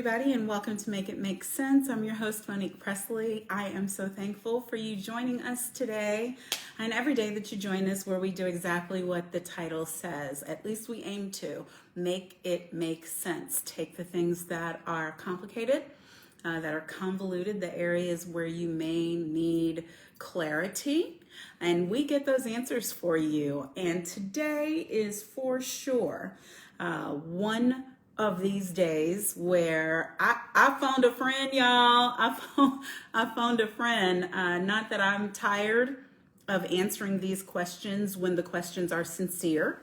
everybody, and welcome to Make It Make Sense. I'm your host, Monique Pressley. I am so thankful for you joining us today, and every day that you join us, where we do exactly what the title says. At least we aim to make it make sense. Take the things that are complicated, that are convoluted, the areas where you may need clarity, and we get those answers for you. And today is for sure one of these days where I found a friend, y'all. I found a friend. Not that I'm tired of answering these questions when the questions are sincere.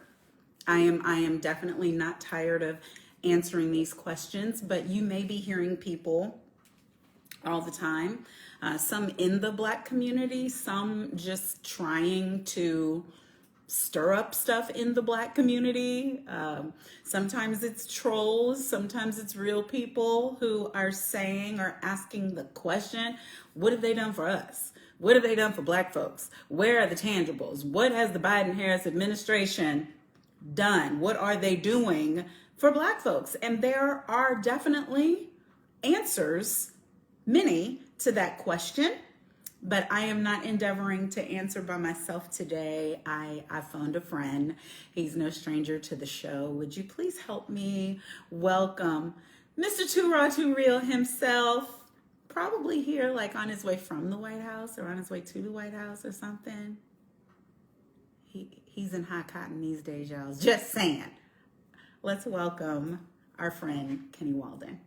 I am definitely not tired of answering these questions, but you may be hearing people all the time, some in the Black community, some just trying to stir up stuff in the Black community. Sometimes it's trolls, sometimes it's real people who are saying or asking the question, what have they done for us? What have they done for Black folks? Where are the tangibles? What has the Biden-Harris administration done? What are they doing for Black folks? And there are definitely answers, many, to that question. But I am not endeavoring to answer by myself today. I phoned a friend. He's no stranger to the show. Would you please help me welcome Mr. Too Raw Too Real himself? Probably here, like on his way from the White House or on his way to the White House or something. He's in hot cotton these days, y'all. Just saying. Let's welcome our friend Kenny Walden.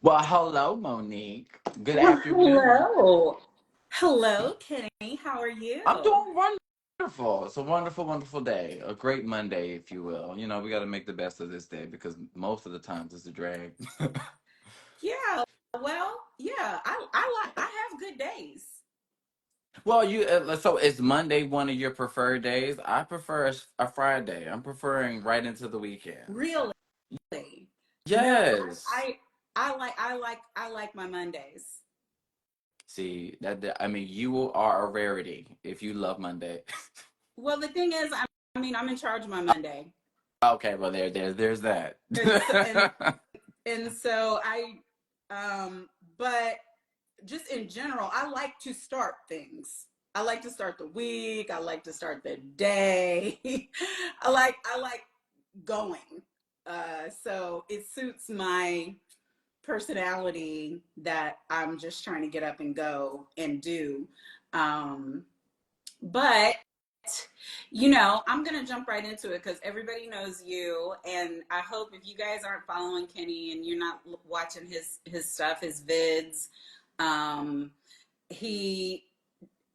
Well, hello, Monique. Good afternoon. Hello. Hello, Kenny. How are you? I'm doing wonderful. It's a wonderful, wonderful day. A great Monday, if you will. You know, we got to make the best of this day because most of the times it's a drag. Yeah. Well, yeah. I have good days. Well, so is Monday one of your preferred days? I prefer a Friday. I'm preferring right into the weekend. Really? No, Yes. I like my Mondays. See, I mean, you are a rarity if you love Monday. Well, the thing is, I'm in charge of my Monday. Okay, well, there's that. And so, and so but just in general, I like to start things. I like to start the week. I like to start the day. I like going. So it suits my personality that I'm just trying to get up and go and do. Um, but I'm gonna jump right into it because everybody knows you, and I hope if you guys aren't following Kenny and you're not watching his stuff, his vids, he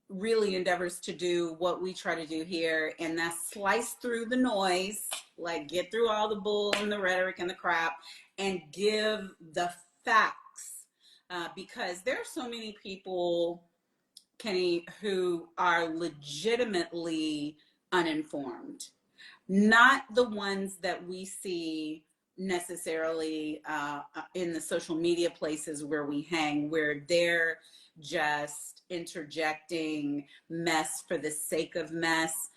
really endeavors to do what we try to do here, and that's slice through the noise, like get through all the bull and the rhetoric and the crap, and give the facts, because there are so many people, Kenny, who are legitimately uninformed, not the ones that we see necessarily in the social media places where we hang, where they're just interjecting mess for the sake of mess,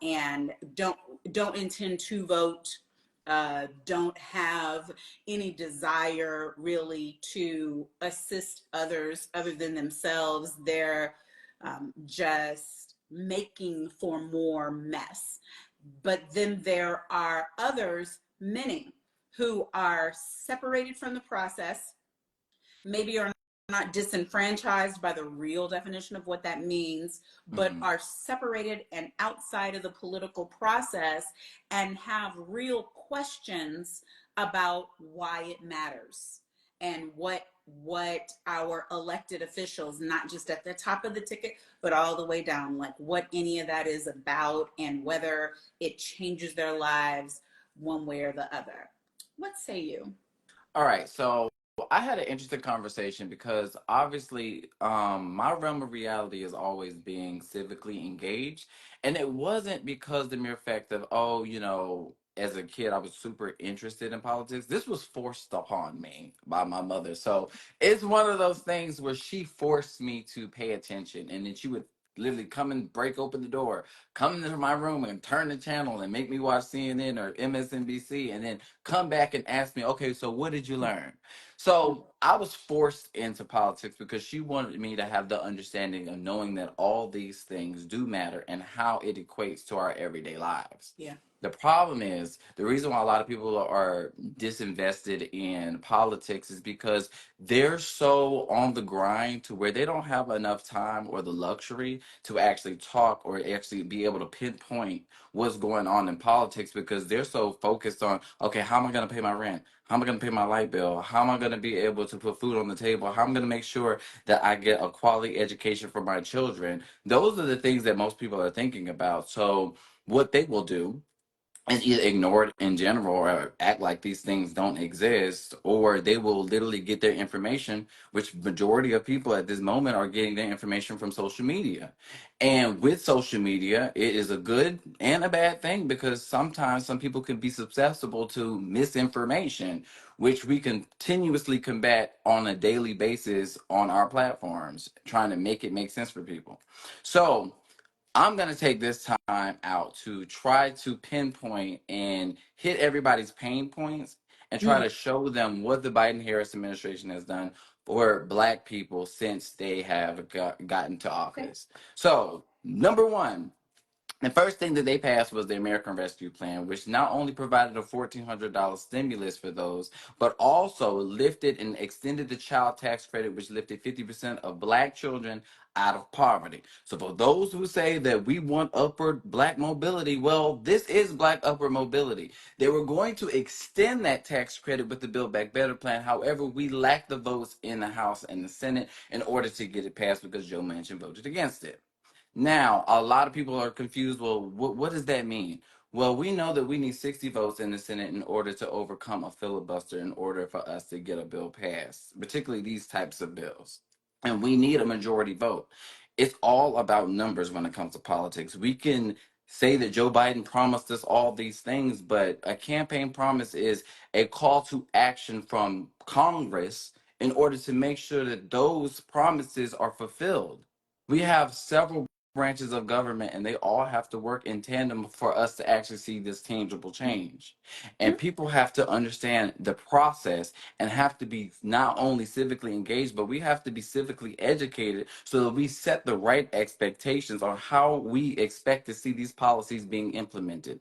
and don't intend to vote, don't have any desire really to assist others other than themselves. They're just making for more mess. But then there are others, many, who are separated from the process, maybe are not disenfranchised by the real definition of what that means, but are separated and outside of the political process and have real questions about why it matters and what our elected officials, not just at the top of the ticket, but all the way down, like what any of that is about and whether it changes their lives one way or the other. What say you? All right, so I had an interesting conversation because obviously my realm of reality is always being civically engaged. And it wasn't because the mere fact of, oh, as a kid, I was super interested in politics. This was forced upon me by my mother. So it's one of those things where she forced me to pay attention. And then she would literally come and break open the door, come into my room and turn the channel and make me watch CNN or MSNBC, and then come back and ask me, okay, so what did you learn? So I was forced into politics because she wanted me to have the understanding of knowing that all these things do matter and how it equates to our everyday lives. Yeah. The problem is the reason why a lot of people are disinvested in politics is because they're so on the grind to where they don't have enough time or the luxury to actually talk or actually be able to pinpoint what's going on in politics because they're so focused on, okay, how am I going to pay my rent? How am I going to pay my light bill? How am I going to be able to put food on the table? How am I going to make sure that I get a quality education for my children? Those are the things that most people are thinking about. So what they will do and either ignore it in general or act like these things don't exist, or they will literally get their information, which majority of people at this moment are getting their information from social media. And with social media, it is a good and a bad thing because sometimes some people can be susceptible to misinformation, which we continuously combat on a daily basis on our platforms, trying to make it make sense for people. So I'm going to take this time out to try to pinpoint and hit everybody's pain points and try Mm. to show them what the Biden Harris administration has done for Black people since they have gotten to Okay. office. So, number one, the first thing that they passed was the American Rescue Plan, which not only provided a $1,400 stimulus for those, but also lifted and extended the child tax credit, which lifted 50% of Black children out of poverty. So for those who say that we want upward Black mobility, well, this is Black upward mobility. They were going to extend that tax credit with the Build Back Better plan. However, we lacked the votes in the House and the Senate in order to get it passed because Joe Manchin voted against it. Now, a lot of people are confused. Well, what does that mean? Well, we know that we need 60 votes in the Senate in order to overcome a filibuster in order for us to get a bill passed, particularly these types of bills. And we need a majority vote. It's all about numbers when it comes to politics. We can say that Joe Biden promised us all these things, but a campaign promise is a call to action from Congress in order to make sure that those promises are fulfilled. We have several branches of government and they all have to work in tandem for us to actually see this tangible change. And people have to understand the process and have to be not only civically engaged, but we have to be civically educated so that we set the right expectations on how we expect to see these policies being implemented.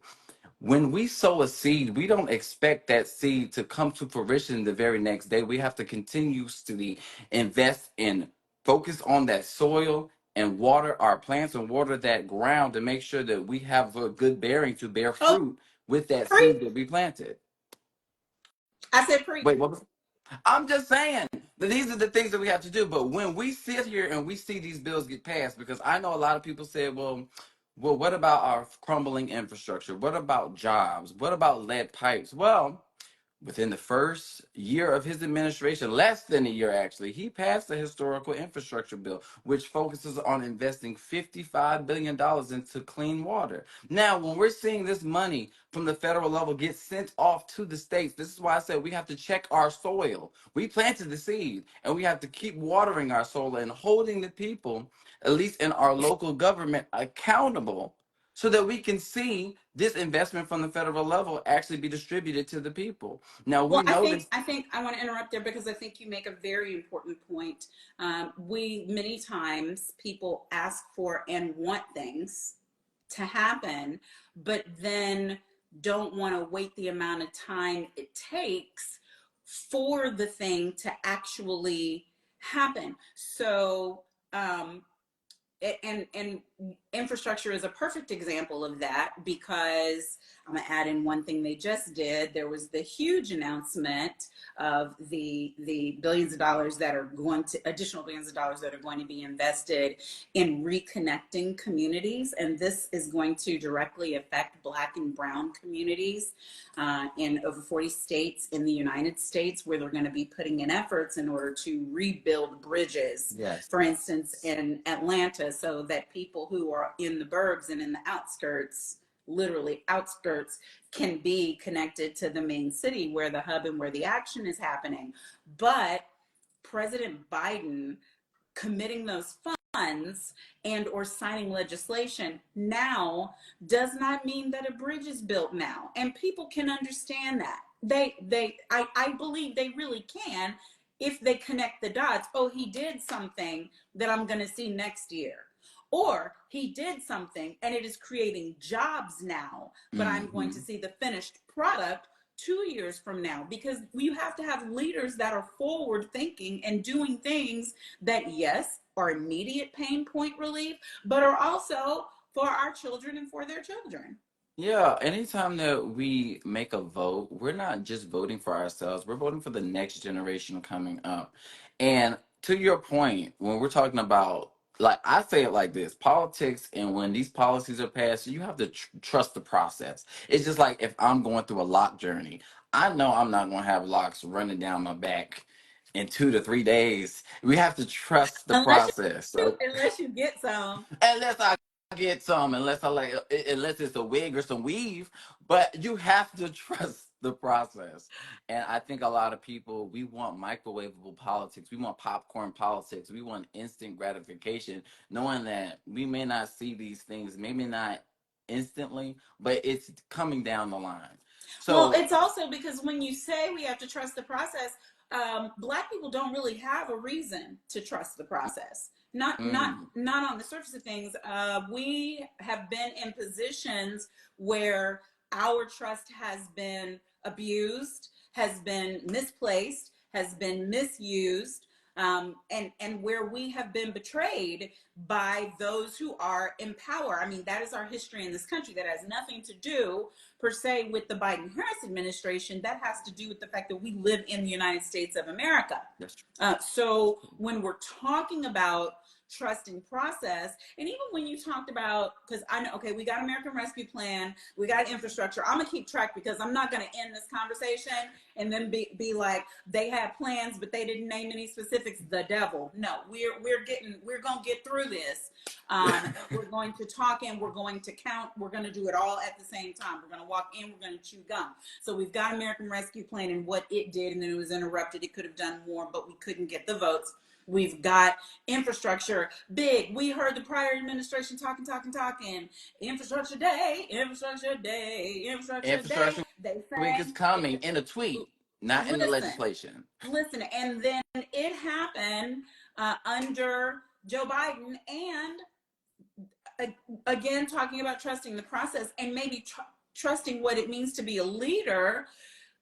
When we sow a seed, we don't expect that seed to come to fruition the very next day. We have to continuously invest in focus on that soil and water our plants and water that ground to make sure that we have a good bearing to bear Oh, fruit with that pre. seed that we planted. I said pre. Wait, what? I'm just saying that these are the things that we have to do. But when we sit here and we see these bills get passed, because I know a lot of people say, well, what about our crumbling infrastructure? What about jobs? What about lead pipes? Well, within the first year of his administration, less than a year actually, he passed the historical infrastructure bill, which focuses on investing $55 billion into clean water. Now, when we're seeing this money from the federal level get sent off to the states, this is why I said we have to check our soil. We planted the seed, and we have to keep watering our soil and holding the people, at least in our local government, accountable so that we can see this investment from the federal level actually be distributed to the people. Now we Well, I know think this. I think I want to interrupt there because I think you make a very important point. We many times people ask for and want things to happen, but then don't want to wait the amount of time it takes for the thing to actually happen. So and infrastructure is a perfect example of that because I'm gonna add in one thing they just did. There was the huge announcement of the billions of dollars that are going to additional billions of dollars that are going to be invested in reconnecting communities, and this is going to directly affect Black and Brown communities in over 40 states in the United States, where they're going to be putting in efforts in order to rebuild bridges, Yes. for instance, in Atlanta, so that people who are in the burbs and in the outskirts literally outskirts can be connected to the main city where the hub and where the action is happening. But President Biden committing those funds and or signing legislation now does not mean that a bridge is built now, and people can understand that. I believe they really can if they connect the dots. Oh, he did something that I'm going to see next year, or he did something and it is creating jobs now, but I'm going to see the finished product 2 years from now, because you have to have leaders that are forward thinking and doing things that, yes, are immediate pain point relief, but are also for our children and for their children. Yeah, anytime that we make a vote, we're not just voting for ourselves, we're voting for the next generation coming up. And to your point, when we're talking about, like, I say it like this, politics, and when these policies are passed, you have to trust the process. It's just like if I'm going through a lock journey, I know I'm not going to have locks running down my back in 2 to 3 days. We have to trust the Unless process. unless you get some. Unless I get some, unless I like, unless it's a wig or some weave, but you have to trust the process. And I think a lot of people, we want microwavable politics, we want popcorn politics, we want instant gratification, knowing that we may not see these things, maybe not instantly, but it's coming down the line. Well, So it's also because when you say we have to trust the process, Black people don't really have a reason to trust the process. Not on the surface of things. We have been in positions where our trust has been abused, has been misplaced, has been misused, and where we have been betrayed by those who are in power. I mean, that is our history in this country. That has nothing to do per se with the Biden-Harris administration. That has to do with the fact that we live in the United States of America. that's true. So when we're talking about trusting process, and even when you talked about, because I know, okay, we got American Rescue Plan, we got infrastructure. I'm gonna keep track because I'm not gonna end this conversation and then be like, they had plans but they didn't name any specifics. The devil. No, we're gonna get through this. We're going to talk and we're going to count. We're going to do it all at the same time. We're going to walk in, we're going to chew gum. So we've got American Rescue Plan and what it did, and then it was interrupted. It could have done more, but we couldn't get the votes. We've got infrastructure, big. We heard the prior administration talking. Infrastructure day, infrastructure day, infrastructure day. They Week is sang. coming in a tweet, not in the Listen, legislation. listen, and then it happened under Joe Biden, and again, talking about trusting the process and maybe trusting what it means to be a leader.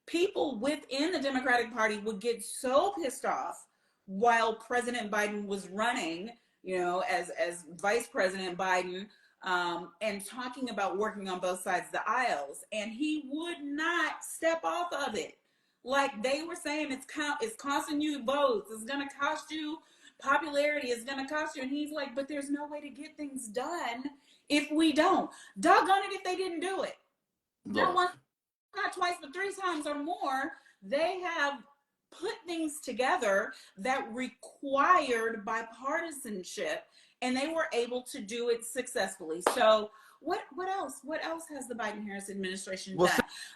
People within the Democratic Party would get so pissed off while President Biden was running, as Vice President Biden, and talking about working on both sides of the aisles, and he would not step off of it. Like they were saying, it's costing you votes, it's going to cost you popularity, it's going to cost you, and he's like, but there's no way to get things done if we don't. Doggone it if they didn't do it. Not once, not twice, but 3 times or more, they have put things together that required bipartisanship, and they were able to do it successfully. So what else has the Biden-Harris administration done?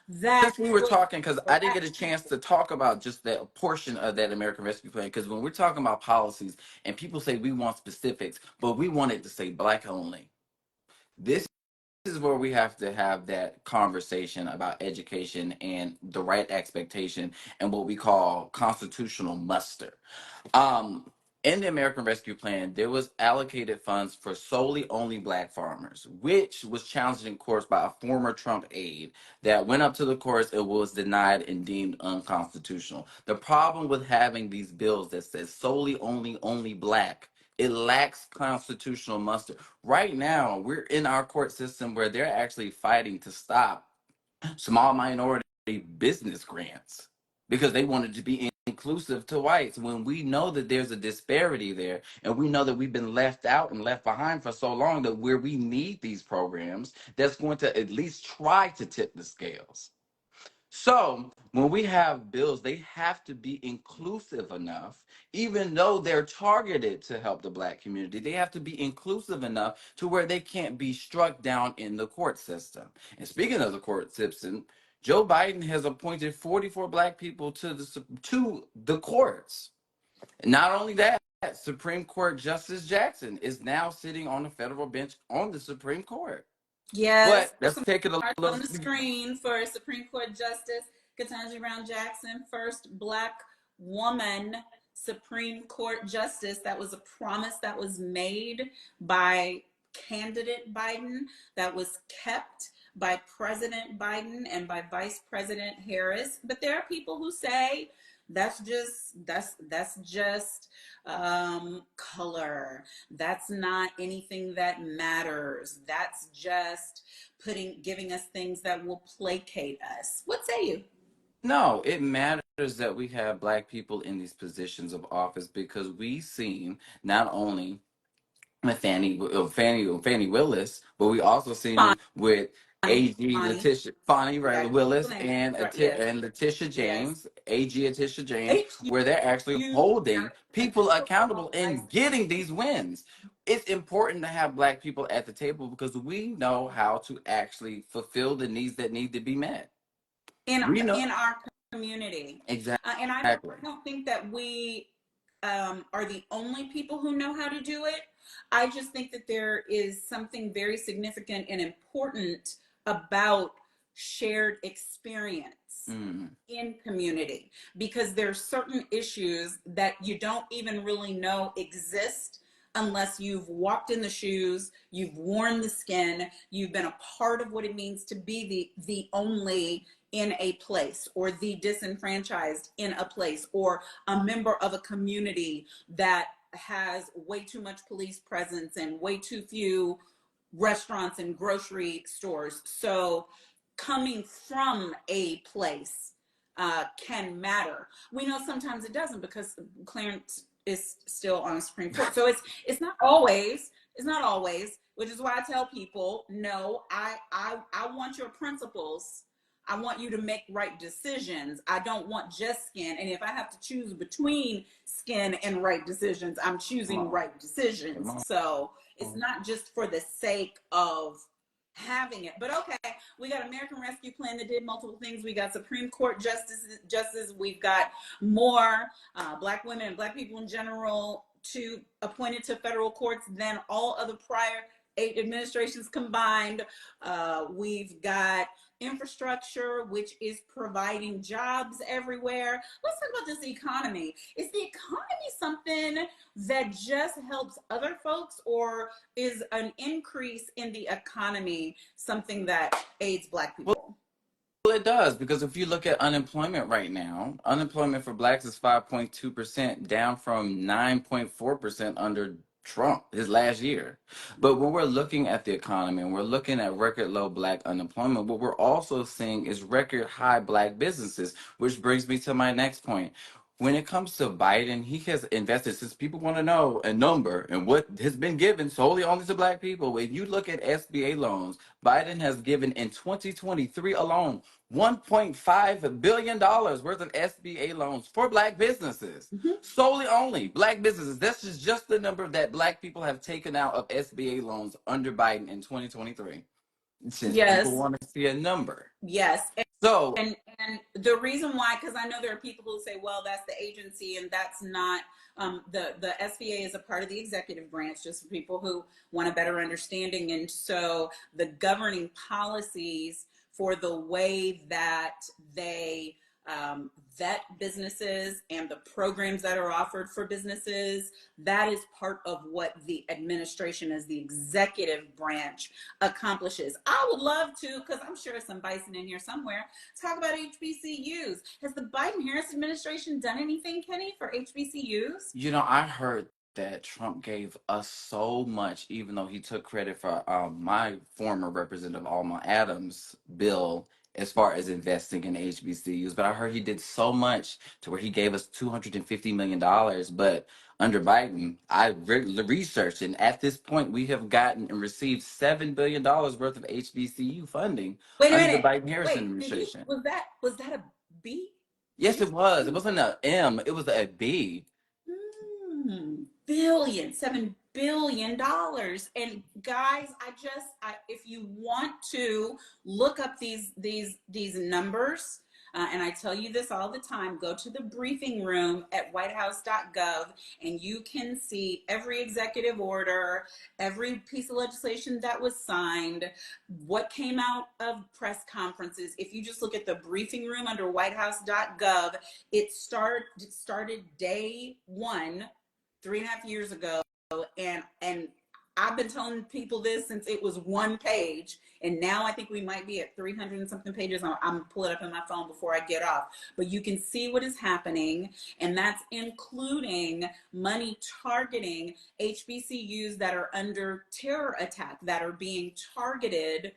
Since we were talking, because I didn't get a chance to talk about just that portion of that American Rescue Plan, because when we're talking about policies and people say we want specifics, but we want it to say Black only. This is where we have to have that conversation about education and the right expectation and what we call constitutional muster. In the American Rescue Plan, there was allocated funds for solely only Black farmers, which was challenged in courts by a former Trump aide that went up to the courts and was denied and deemed unconstitutional. The problem with having these bills that says solely only Black, it lacks constitutional muster. Right now, we're in our court system where they're actually fighting to stop small minority business grants because they wanted to be inclusive to whites, when we know that there's a disparity there, and we know that we've been left out and left behind for so long, that where we need these programs that's going to at least try to tip the scales. So when we have bills, they have to be inclusive enough, even though they're targeted to help the black community. They have to be inclusive enough to where they can't be struck down in the court system. And speaking of the court system, Joe Biden has appointed 44 black people to the courts. Not only that, Supreme Court Justice Jackson is now sitting on the federal bench on the Supreme Court. Yes, But there's let's some take it a hearts little. on the screen for Supreme Court Justice Ketanji Brown Jackson, first Black woman Supreme Court Justice. That was a promise that was made by candidate Biden, that was kept by President Biden and by Vice President Harris. But there are people who say that's just color. That's not anything that matters. That's just giving us things that will placate us. What say you? No, it matters that we have black people in these positions of office because we seen not only with Fannie Willis, but we also seen with AG Bonnie. Letitia Fannie right Yeah, Willis claim it. and Yes. and Letitia Yes. James, AG Letitia James, HU where they're actually holding people accountable and getting these wins. It's important to have black people at the table because we know how to actually fulfill the needs that need to be met. We know in our community. exactly. And I don't think that we are the only people who know how to do it. I just think that there is something very significant and important about shared experience in community, because there's certain issues that you don't even really know exist unless you've walked in the shoes, you've worn the skin, you've been a part of what it means to be the only in a place, or the disenfranchised in a place, or a member of a community that has way too much police presence and way too few restaurants and grocery stores. So coming from a place can matter. We know sometimes it doesn't, because Clarence is still on the Supreme Court. So it's not always, which is why I tell people, no, I want your principles. I want you to make right decisions. I don't want just skin. And if I have to choose between skin and right decisions, I'm choosing right decisions. So it's not just for the sake of having it. But okay, we got American Rescue Plan that did multiple things. We got Supreme Court justice. We've got more black women and black people in general appointed to federal courts than all other prior 8 administrations combined. We've got infrastructure, which is providing jobs everywhere. Let's talk about this economy. Is the economy something that just helps other folks, or is an increase in the economy something that aids black people? Well, it does, because if you look at unemployment right now, unemployment for blacks is 5.2%, down from 9.4% under Trump his last year. But when we're looking at the economy and we're looking at record low black unemployment, what we're also seeing is record high black businesses, which brings me to my next point. When it comes to Biden, he has invested, since people want to know a number and what has been given solely only to black people. When you look at SBA loans, Biden has given in 2023 alone $1.5 billion worth of SBA loans for black businesses. Solely only black businesses. This is just the number that black people have taken out of SBA loans under Biden in 2023. Since people want to see a number. Yes. So, and the reason why, because I know there are people who say, well, that's the agency and that's not, the SBA is a part of the executive branch, just for people who want a better understanding. And so the governing policies for the way that they vet businesses and the programs that are offered for businesses, that is part of what the administration as the executive branch accomplishes. I would love to, because I'm sure some bison in here somewhere, talk about HBCUs. Has the Biden-Harris administration done anything, Kenny, for HBCUs? You know, I heard that Trump gave us so much, even though he took credit for my former representative Alma Adams' bill as far as investing in HBCUs. But I heard he did so much to where he gave us $250 million. But under Biden, I researched, and at this point, we have gotten and received $7 billion worth of HBCU funding Wait a under the minute. Biden-Harris Wait, did you, administration. was that a B? Yes, it was. It HBCU? wasn't a M. It was a B. Billion, $7 billion. And guys, if you want to look up these numbers, and I tell you this all the time, go to the briefing room at whitehouse.gov and you can see every executive order, every piece of legislation that was signed, what came out of press conferences. If you just look at the briefing room under whitehouse.gov, it started day one 3.5 years ago, and I've been telling people this since it was one page, and now I think we might be at 300 and something pages. I'm pull it up on my phone before I get off, but you can see what is happening, and that's including money targeting HBCUs that are under terror attack, that are being targeted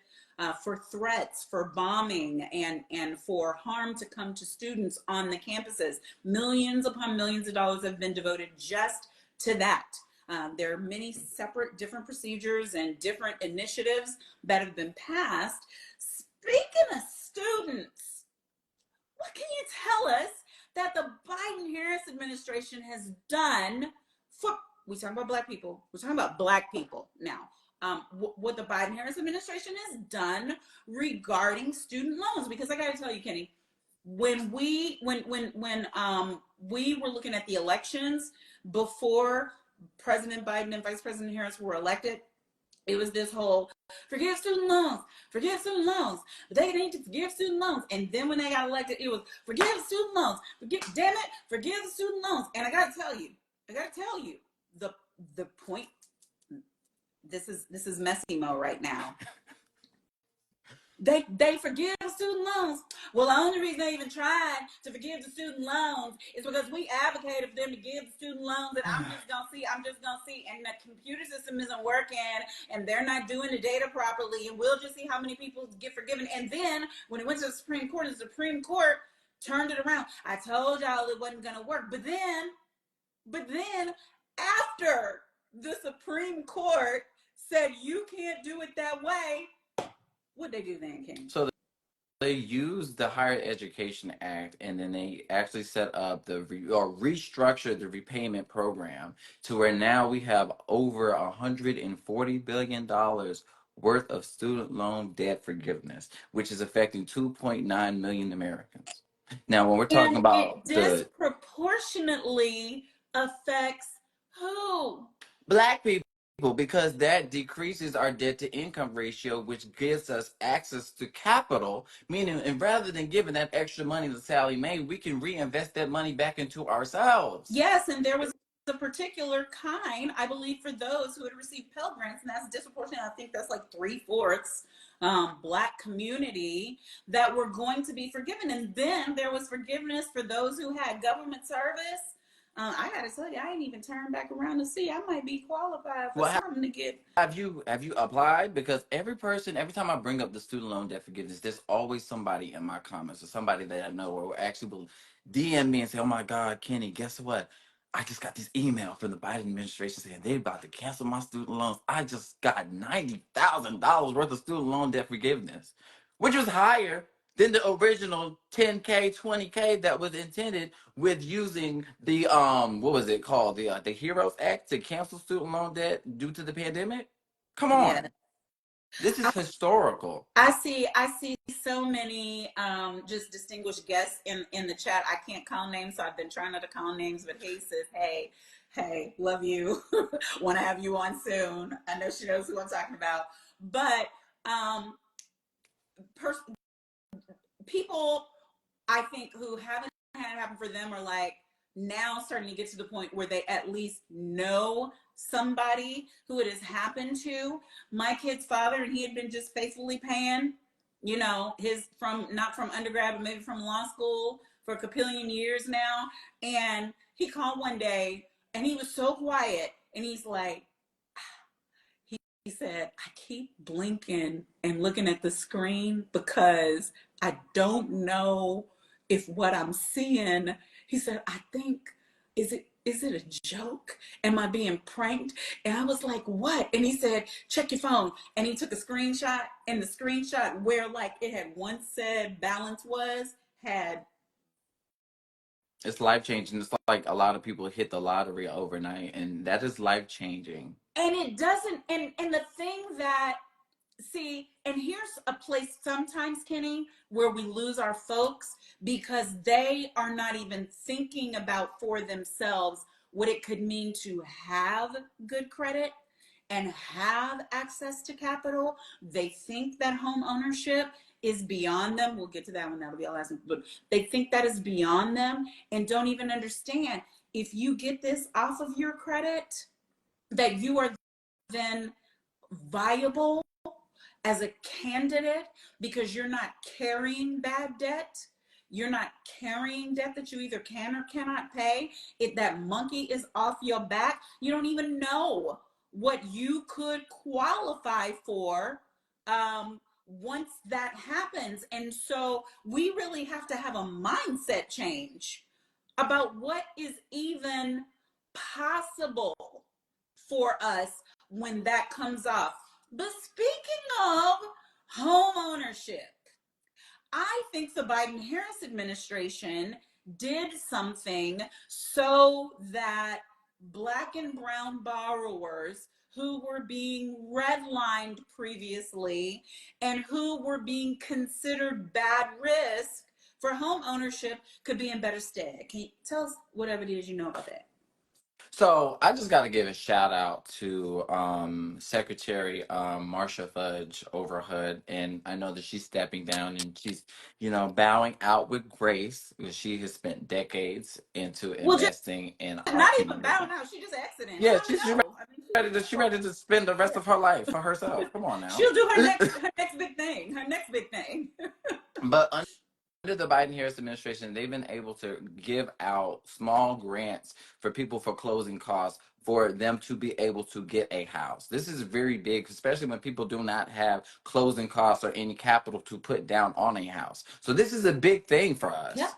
for threats, for bombing, and for harm to come to students on the campuses. Millions upon millions of dollars have been devoted just to that. There are many separate different procedures and different initiatives that have been passed. Speaking of students, what can you tell us that the Biden-Harris administration has done for, we talking about black people, we're talking about black people now. What the Biden-Harris administration has done regarding student loans? Because I got to tell you, Kenny, when we were looking at the elections before President Biden and Vice President Harris were elected, it was this whole forgive student loans, but they need to forgive student loans. And then when they got elected, it was forgive student loans, damn it, forgive the student loans. And I gotta tell you, the point. This is messy mo right now. They forgive student loans. Well, the only reason they even tried to forgive the student loans is because we advocated for them to give the student loans, and I'm just gonna see, and the computer system isn't working, and they're not doing the data properly, and we'll just see how many people get forgiven. And then when it went to the Supreme Court, the Supreme Court turned it around. I told y'all it wasn't gonna work, but then after the Supreme Court said you can't do it that way, what'd they do then, King? So they used the Higher Education Act, and then they actually set up or restructured the repayment program to where now we have over $140 billion worth of student loan debt forgiveness, which is affecting 2.9 million Americans. Now, when we're talking And about it disproportionately affects who? Black people, because that decreases our debt to income ratio, which gives us access to capital, meaning, and rather than giving that extra money to Sally Mae, we can reinvest that money back into ourselves. Yes, and there was a particular kind, I believe, for those who had received Pell Grants, and that's disproportionate. I think that's like 3/4 Black community that were going to be forgiven. And then there was forgiveness for those who had government service. I gotta tell you, I ain't even turned back around to see. I might be qualified for something to get. Have you applied? Because every time I bring up the student loan debt forgiveness, there's always somebody in my comments or somebody that I know or actually will DM me and say, "Oh my God, Kenny, guess what? I just got this email from the Biden administration saying they're about to cancel my student loans. I just got $90,000 worth of student loan debt forgiveness, which was higher than the original 10K, 20K that was intended with using the what was it called? The HEROES Act to cancel student loan debt due to the pandemic. Come on. Yeah. This is historical. I see so many just distinguished guests in the chat. I can't call names, so I've been trying not to call names, but hey sis, hey, love you. Want to have you on soon. I know she knows who I'm talking about. But people, I think, who haven't had it happen for them are like now starting to get to the point where they at least know somebody who it has happened to. My kid's father, and he had been just faithfully paying, his not from undergrad, but maybe from law school for a capillion years now. And he called one day and he was so quiet and he's like, said, I keep blinking and looking at the screen because I don't know if what I'm seeing, he said, I think, is it a joke? Am I being pranked? And I was like, what? And he said, check your phone. And he took a screenshot, and the screenshot where like it had once said balance was, had. It's life changing. It's like a lot of people hit the lottery overnight, and that is life changing. And it doesn't, and the thing that, see, and here's a place sometimes, Kenny, where we lose our folks because they are not even thinking about for themselves what it could mean to have good credit and have access to capital. They think that home ownership is beyond them. We'll get to that one. That'll be our last one. But they think that is beyond them and don't even understand, if you get this off of your credit, that you are then viable as a candidate because you're not carrying bad debt. You're not carrying debt that you either can or cannot pay. If that monkey is off your back, you don't even know what you could qualify for once that happens. And so we really have to have a mindset change about what is even possible for us when that comes off. But speaking of home ownership, I think the Biden-Harris administration did something so that Black and brown borrowers who were being redlined previously and who were being considered bad risk for home ownership could be in better stead. Can you tell us whatever it is you know about that? So I just got to give a shout out to Secretary Marsha Fudge over HUD, and I know that she's stepping down and she's, bowing out with grace because she has spent decades into Well, just investing in our not even bowing community. out. She just exiting. I Yeah, don't she's know. I mean, ready to spend the rest of her life for herself. Come on now. she'll do her next big thing. Her next big thing. But under the Biden-Harris administration, they've been able to give out small grants for people for closing costs for them to be able to get a house. This is very big, especially when people do not have closing costs or any capital to put down on a house. So this is a big thing for us. Yep.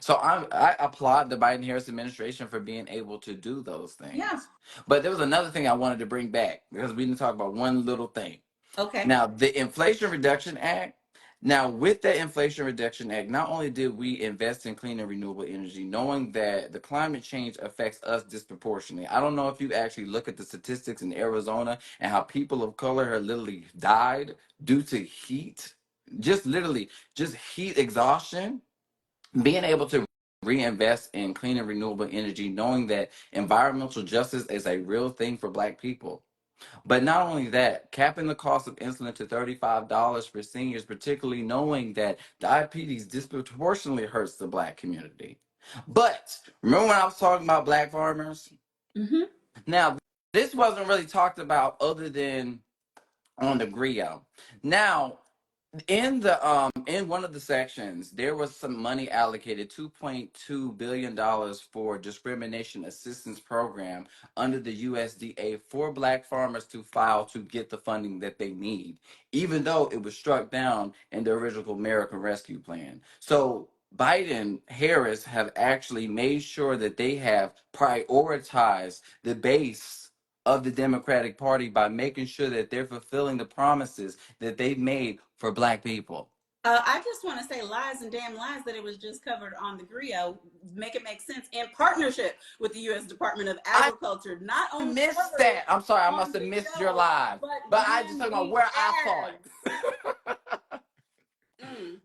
So I applaud the Biden-Harris administration for being able to do those things. Yeah. But there was another thing I wanted to bring back because we didn't talk about one little thing. Okay. Now, the Inflation Reduction Act. Now, with the Inflation Reduction Act, not only did we invest in clean and renewable energy, knowing that the climate change affects us disproportionately. I don't know if you actually look at the statistics in Arizona and how people of color have literally died due to heat, just heat exhaustion. Being able to reinvest in clean and renewable energy, knowing that environmental justice is a real thing for Black people. But not only that, capping the cost of insulin to $35 for seniors, particularly knowing that diabetes disproportionately hurts the Black community. But remember when I was talking about Black farmers? Mm-hmm. Now, this wasn't really talked about other than on the griot. Now, in one of the sections, there was some money allocated, $2.2 billion for discrimination assistance program under the USDA for Black farmers to file to get the funding that they need, even though it was struck down in the original American Rescue Plan. So Biden, Harris have actually made sure that they have prioritized the base of the Democratic Party by making sure that they're fulfilling the promises that they've made for Black people. I just want to say lies and damn lies that it was just covered on the griot. Make it make sense in partnership with the U.S. Department of Agriculture. Not I only missed that. I'm sorry, I must have the missed show, your live. But I just talking about where I saw it.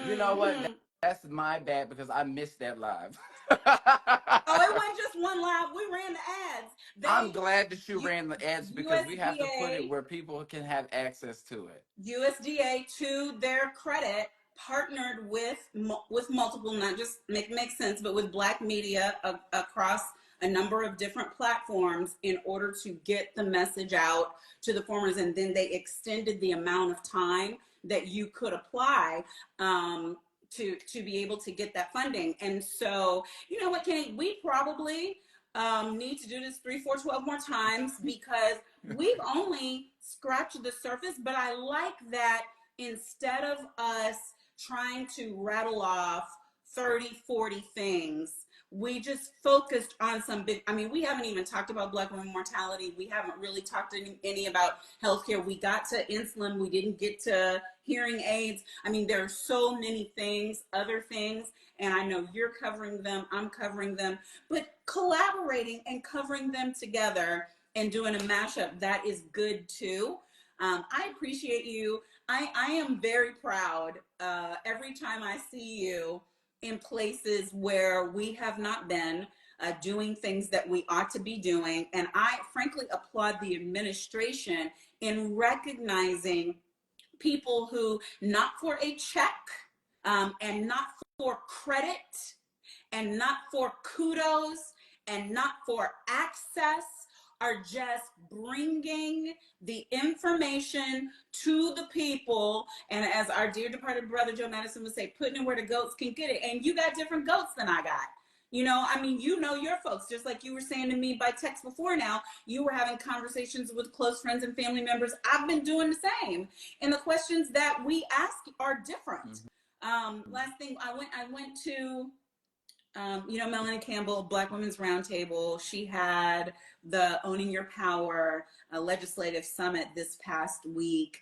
You know what? That's my bad because I missed that live. Oh, it wasn't just one live. We ran the ads. I'm glad that you ran the ads because we have to put it where people can have access to it. USDA, to their credit, partnered with multiple, not just make sense, but with Black media across a number of different platforms in order to get the message out to the farmers. And then they extended the amount of time that you could apply to be able to get that funding. And so, you know what, Kenny, we probably need to do this 3, 4, 12 more times because we've only scratched the surface. But I like that instead of us trying to rattle off 30, 40 things, we just focused on some big. I mean, we haven't even talked about Black women mortality. We haven't really talked any about healthcare. We got to insulin. We didn't get to hearing aids. I mean, there are so many things, other things, and I know you're covering them. I'm covering them, but collaborating and covering them together and doing a mashup, that is good too. I appreciate you. I am very proud every time I see you in places where we have not been, doing things that we ought to be doing. And I frankly applaud the administration in recognizing people who, not for a check, and not for credit, and not for kudos, and not for access, are just bringing the information to the people. And as our dear departed brother Joe Madison would say, putting it where the goats can get it. And you got different goats than I got. You know, I mean, you know your folks, just like you were saying to me by text before now, you were having conversations with close friends and family members. I've been doing the same. And the questions that we ask are different. Last thing, I went to Melanie Campbell, Black Women's Roundtable. She had the Owning Your Power legislative summit this past week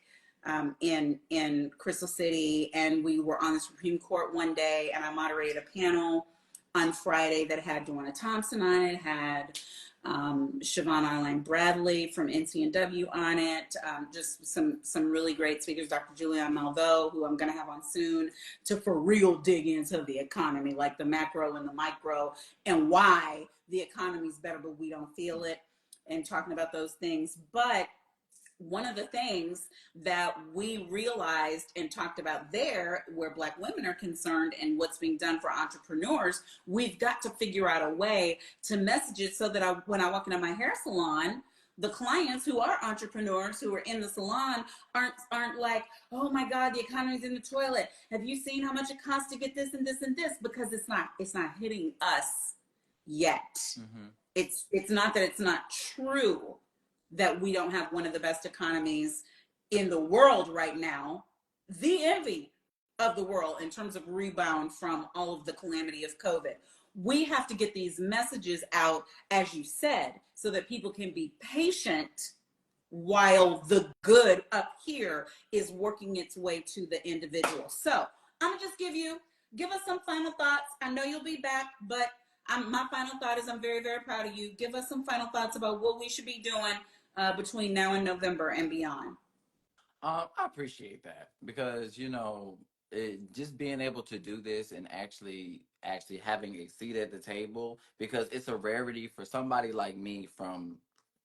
in Crystal City, and we were on the Supreme Court one day, and I moderated a panel on Friday that had Dwana Thompson on it, had Siobhan Arline Bradley from NCNW on it, just some really great speakers, Dr. Julianne Malveaux, who I'm going to have on soon, to for real dig into the economy, like the macro and the micro, and why the economy's better, but we don't feel it, and talking about those things. But one of the things that we realized and talked about there, where Black women are concerned and what's being done for entrepreneurs, we've got to figure out a way to message it so that when I walk into my hair salon, the clients who are entrepreneurs who are in the salon aren't like, oh my God, the economy's in the toilet. Have you seen how much it costs to get this and this and this? Because it's not hitting us yet. Mm-hmm. It's not that it's not true that we don't have one of the best economies in the world right now, the envy of the world in terms of rebound from all of the calamity of COVID. We have to get these messages out, as you said, so that people can be patient while the good up here is working its way to the individual. So I'm gonna just give us some final thoughts. I know you'll be back, but my final thought is I'm very, very proud of you. Give us some final thoughts about what we should be doing between now and November and beyond. I appreciate that because just being able to do this and actually having a seat at the table, because it's a rarity for somebody like me from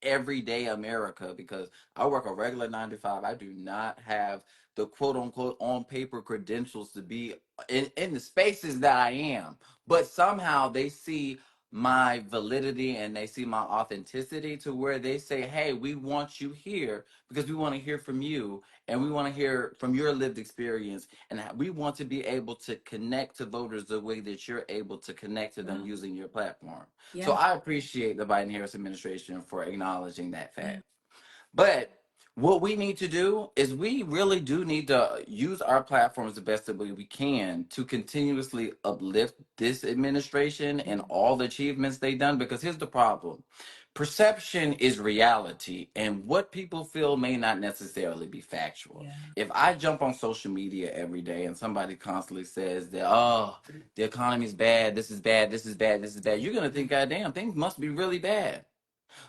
everyday America, because I work a regular 9 to 5. I do not have the quote unquote on paper credentials to be in the spaces that I am, but somehow they see my validity and they see my authenticity to where they say, hey, we want you here because we want to hear from you and we want to hear from your lived experience, and we want to be able to connect to voters the way that you're able to connect to them using your platform. Yeah. So I appreciate the Biden-Harris administration for acknowledging that fact. But what we need to do is we really do need to use our platforms the best way we can to continuously uplift this administration and all the achievements they've done, because here's the problem. Perception is reality, and what people feel may not necessarily be factual. Yeah. If I jump on social media every day and somebody constantly says that, oh, the economy's bad, this is bad, this is bad, this is bad, you're going to think, God damn, things must be really bad.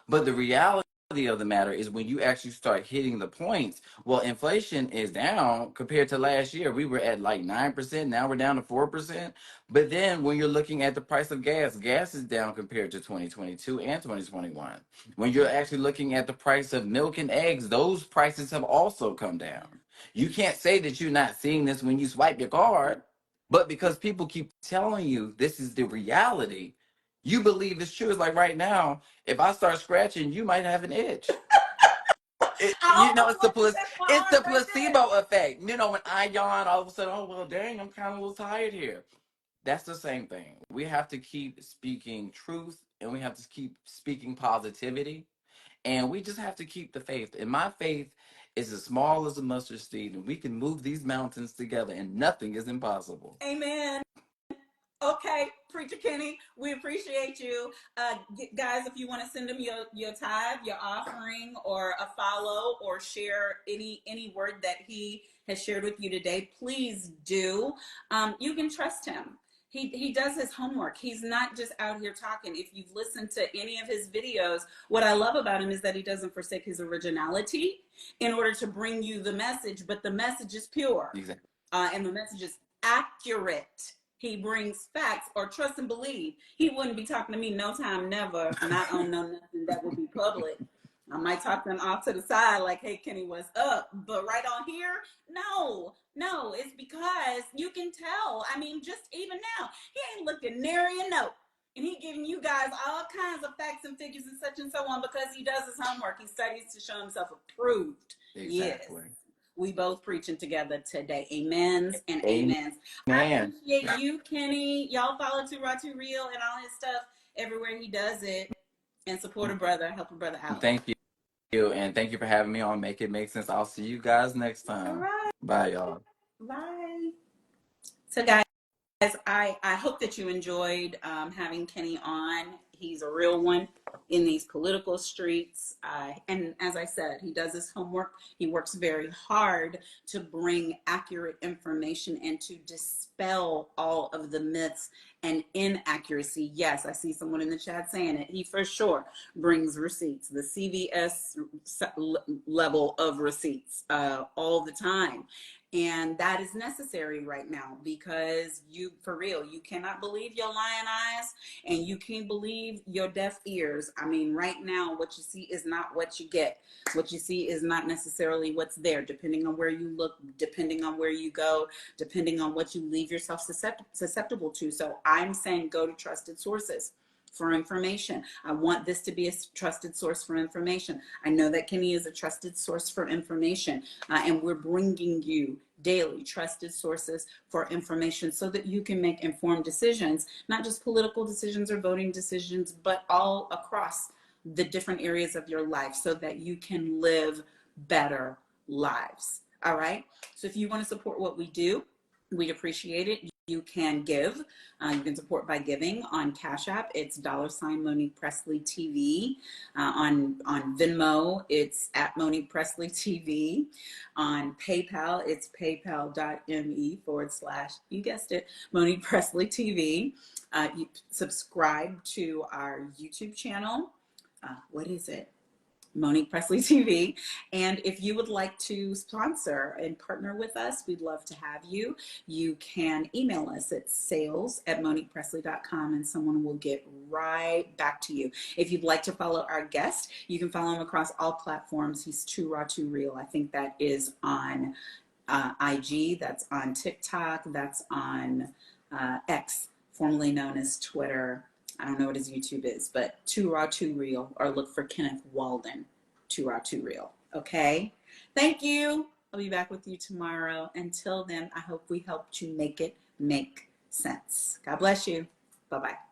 But the reality of the matter is when you actually start hitting the points, well, inflation is down compared to last year. We were at like 9%. Now we're down to 4%. But then when you're looking at the price of gas, gas is down compared to 2022 and 2021. When you're actually looking at the price of milk and eggs, those prices have also come down. You can't say that you're not seeing this when you swipe your card, but because people keep telling you this is the reality, you believe it's true. It's like right now, if I start scratching, you might have an itch. It's the placebo effect. When I yawn, all of a sudden, oh, well, dang, I'm kind of a little tired here. That's the same thing. We have to keep speaking truth and we have to keep speaking positivity, and we just have to keep the faith. And my faith is as small as a mustard seed, and we can move these mountains together, and nothing is impossible. Amen. Okay, Preacher Kenny, we appreciate you. Guys, if you want to send him your tithe, your offering, or a follow, or share any word that he has shared with you today, please do. You can trust him. He does his homework. He's not just out here talking. If you've listened to any of his videos, what I love about him is that he doesn't forsake his originality in order to bring you the message, but the message is pure. Exactly. And the message is accurate. He brings facts, or trust and believe. He wouldn't be talking to me no time, never, not on no nothing that would be public. I might talk to him off to the side like, hey, Kenny, what's up? But right on here, no, it's because you can tell. I mean, just even now, he ain't looked at nary a note. And he giving you guys all kinds of facts and figures and such and so on because he does his homework. He studies to show himself approved. Exactly. Yes. We both preaching together today. Amens and amens. Man. I appreciate you, Kenny. Y'all follow Too Raw, Too Real and all his stuff everywhere he does it. And support a brother, help a brother out. Thank you. And thank you for having me on Make It Make Sense. I'll see you guys next time. All right. Bye, y'all. Bye. So, guys, I hope that you enjoyed having Kenny on. He's a real one in these political streets. And as I said, he does his homework. He works very hard to bring accurate information and to dispel all of the myths and inaccuracy. Yes, I see someone in the chat saying it. He for sure brings receipts, the CVS level of receipts all the time. And that is necessary right now because you, for real, you cannot believe your lying eyes and you can't believe your deaf ears. I mean, right now, what you see is not what you get. What you see is not necessarily what's there, depending on where you look, depending on where you go, depending on what you leave yourself susceptible to. So I'm saying go to trusted sources for information. I want this to be a trusted source for information. I know that Kenny is a trusted source for information, and we're bringing you daily trusted sources for information so that you can make informed decisions, not just political decisions or voting decisions, but all across the different areas of your life so that you can live better lives. All right. So if you want to support what we do, we'd appreciate it. You can give. You can support by giving on Cash App. It's $ Monique Pressley TV. On Venmo, it's at Monique Pressley TV. On PayPal, it's paypal.me/ you guessed it, Monique Pressley TV. You subscribe to our YouTube channel. What is it? Monique Pressley TV. And if you would like to sponsor and partner with us, we'd love to have you. You can email us at sales@moniquepressley.com and someone will get right back to you. If you'd like to follow our guest, you can follow him across all platforms. He's Too Raw, Too Real. I think that is on IG, that's on TikTok, that's on X, formerly known as Twitter. I don't know what his YouTube is, but Too Raw, Too Real, or look for Kenneth Walden, Too Raw, Too Real. Okay? Thank you. I'll be back with you tomorrow. Until then, I hope we helped you make it make sense. God bless you. Bye-bye.